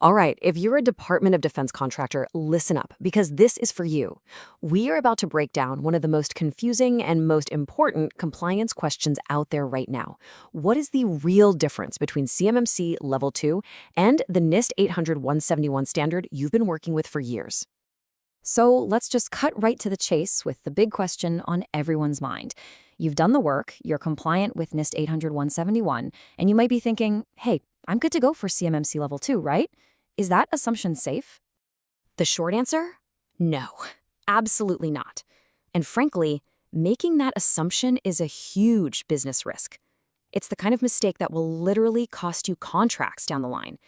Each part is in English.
All right, if you're a Department of Defense contractor, listen up, because this is for you. We are about to break down one of the most confusing and most important compliance questions out there right now. What is the real difference between CMMC Level 2 and the NIST 800-171 standard you've been working with for years? So let's just cut right to the chase with the big question on everyone's mind. You've done the work, you're compliant with NIST 800-171, and you might be thinking, hey, I'm good to go for CMMC Level 2, right? Is that assumption safe? The short answer? No, absolutely not. And frankly, making that assumption is a huge business risk. It's the kind of mistake that will literally cost you contracts down the line.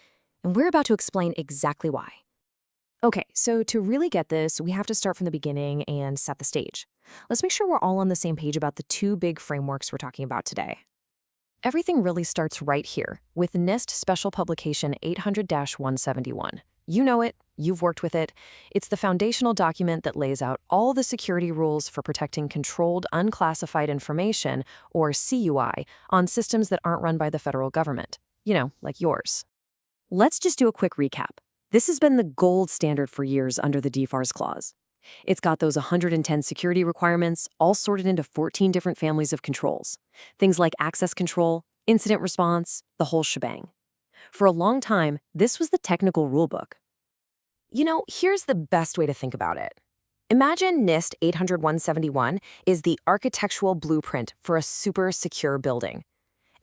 And we're about to explain exactly why. Okay, so to really get this, we have to start from the beginning and set the stage. Let's make sure we're all on the same page about the two big frameworks we're talking about today. Everything really starts right here with NIST Special Publication 800-171. You know it, you've worked with it. It's the foundational document that lays out all the security rules for protecting controlled unclassified information, or CUI, on systems that aren't run by the federal government. You know, like yours. Let's just do a quick recap. This has been the gold standard for years under the DFARS clause. It's got those 110 security requirements, all sorted into 14 different families of controls. Things like access control, incident response, the whole shebang. For a long time, this was the technical rulebook. You know, here's the best way to think about it. Imagine NIST 800-171 is the architectural blueprint for a super secure building.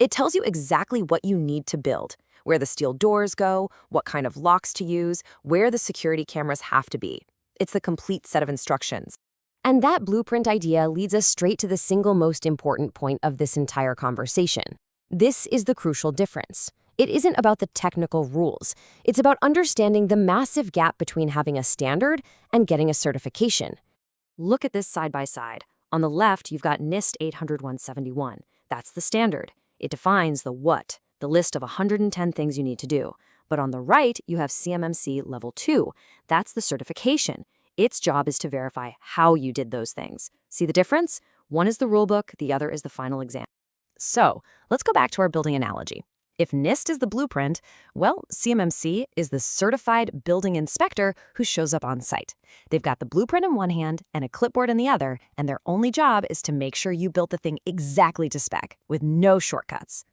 It tells you exactly what you need to build, where the steel doors go, what kind of locks to use, where the security cameras have to be. It's the complete set of instructions. And that blueprint idea leads us straight to the single most important point of this entire conversation. This is the crucial difference. It isn't about the technical rules. It's about understanding the massive gap between having a standard and getting a certification. Look at this side by side. On the left, you've got NIST 800-171. That's the standard. It defines the what, the list of 110 things you need to do. But on the right, you have CMMC Level 2. That's the certification. Its job is to verify how you did those things. See the difference? One is the rulebook, the other is the final exam. So let's go back to our building analogy. If NIST is the blueprint, well, CMMC is the certified building inspector who shows up on site. They've got the blueprint in one hand and a clipboard in the other, and their only job is to make sure you built the thing exactly to spec, with no shortcuts.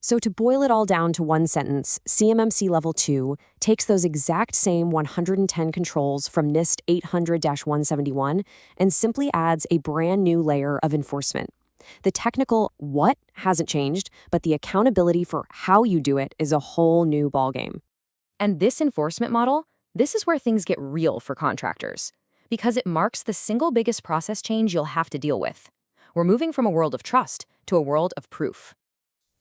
So to boil it all down to one sentence, CMMC Level 2 takes those exact same 110 controls from NIST 800-171 and simply adds a brand new layer of enforcement. The technical what hasn't changed, but the accountability for how you do it is a whole new ballgame. And this enforcement model, this is where things get real for contractors, because it marks the single biggest process change you'll have to deal with. We're moving from a world of trust to a world of proof.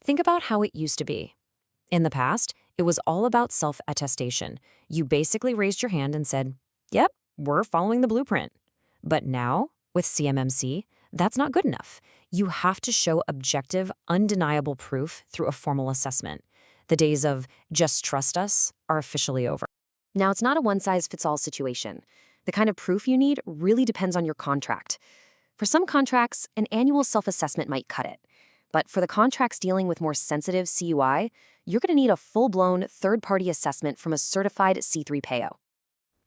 Think about how it used to be. In the past, it was all about self-attestation. You basically raised your hand and said, yep, we're following the blueprint. But now, with CMMC, that's not good enough. You have to show objective, undeniable proof through a formal assessment. The days of just trust us are officially over. Now, it's not a one-size-fits-all situation. The kind of proof you need really depends on your contract. For some contracts, an annual self-assessment might cut it. But for the contracts dealing with more sensitive CUI, you're going to need a full-blown third-party assessment from a certified C3 PAO.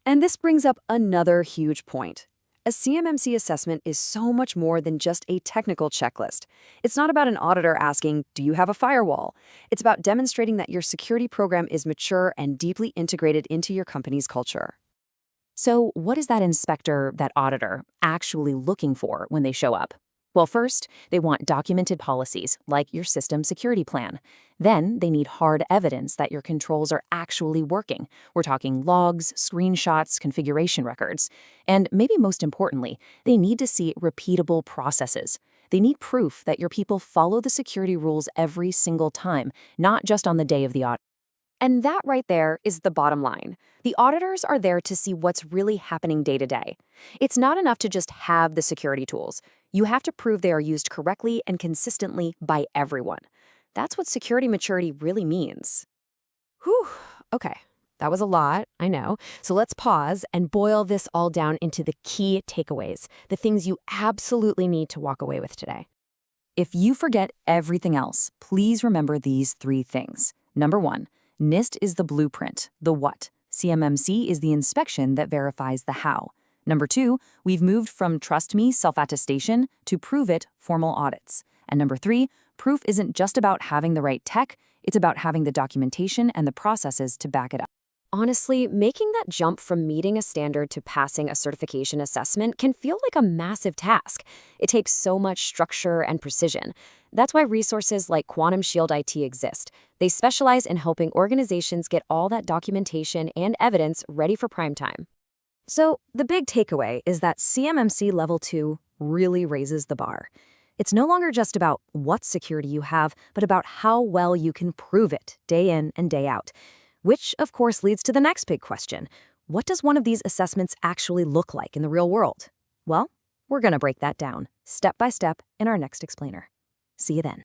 And this brings up another huge point. A CMMC assessment is so much more than just a technical checklist. It's not about an auditor asking, do you have a firewall? It's about demonstrating that your security program is mature and deeply integrated into your company's culture. So what is that inspector, that auditor, actually looking for when they show up? Well, first, they want documented policies, like your system security plan. Then, they need hard evidence that your controls are actually working. We're talking logs, screenshots, configuration records. And maybe most importantly, they need to see repeatable processes. They need proof that your people follow the security rules every single time, not just on the day of the audit. And that right there is the bottom line. The auditors are there to see what's really happening day to day. It's not enough to just have the security tools. You have to prove they are used correctly and consistently by everyone. That's what security maturity really means. Whew, okay. That was a lot, I know. So let's pause and boil this all down into the key takeaways, the things you absolutely need to walk away with today. If you forget everything else, please remember these three things. Number one, NIST is the blueprint, the what. CMMC is the inspection that verifies the how. Number 2, we've moved from trust me self-attestation to prove it formal audits. And number 3, proof isn't just about having the right tech, it's about having the documentation and the processes to back it up. Honestly, making that jump from meeting a standard to passing a certification assessment can feel like a massive task. It takes so much structure and precision. That's why resources like QuantumShieldIT exist. They specialize in helping organizations get all that documentation and evidence ready for prime time. So, the big takeaway is that CMMC Level 2 really raises the bar. It's no longer just about what security you have, but about how well you can prove it day in and day out. Which, of course, leads to the next big question. What does one of these assessments actually look like in the real world? Well, we're going to break that down, step by step, in our next explainer. See you then.